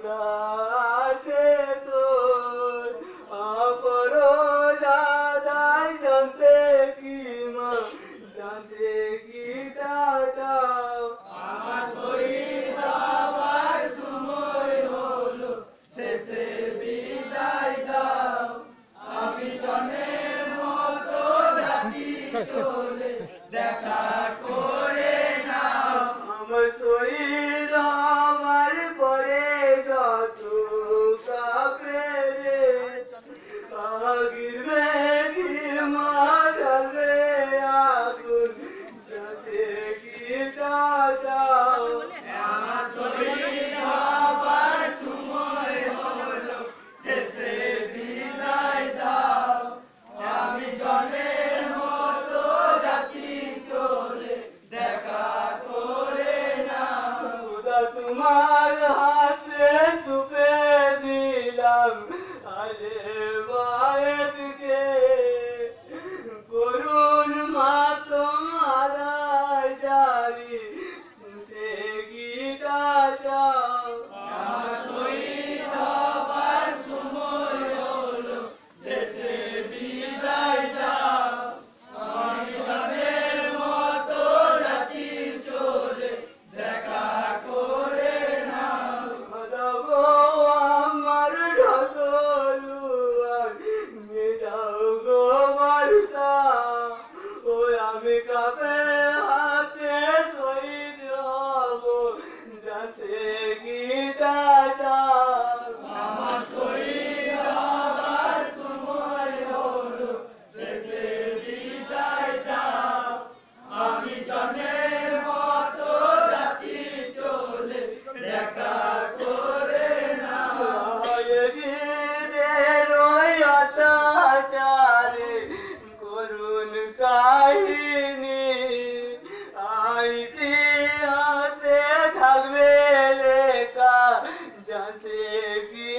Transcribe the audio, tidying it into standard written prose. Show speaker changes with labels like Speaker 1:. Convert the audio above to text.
Speaker 1: উদাসে তোর অপরাধায় জানতে কি মা জানতে কি দাও
Speaker 2: আমার শহীদ হবার সময় হলো শেষে বিদায় দাও আমি জনের মতো যাচ্ছি চলে দেখা করে নাও
Speaker 1: আমার শহীদ হবার পরে যত কাপেরে আগির মেঘি মাঝাবে আগুন যাতে কি দাও
Speaker 2: আমার শহীদ হবার সময় হলো শেষে বিদায় দাও আমি জনের মতো যাচ্ছি চলে দেখা করে নাও
Speaker 1: খুদা তোমার হাতে সুপে দিলাম আরে বায়েতকে করুণ মাতম আদায় জারি শুনতে গীতা চাও
Speaker 2: আমার শহীদ হবার সময় হলো শেষে বিদায় দাও আমি জনের মতো যাচ্ছি চলে দেখা করে নাও
Speaker 1: দাও আমার ঢাকলুয়ার মেজাও গো বার্তা ও আমি কাপে হাতে শহীদ হব যাতে গীতা
Speaker 2: আমার শহীদ হবার সময় হলো শেষে বিদায় দাও আমি জনের মতো যাচ্ছি চলে দেখা করে নাও
Speaker 1: অত্যাচারে করুণ কাহিনী ইতিহাসে থাকবে লেখা যাতে কি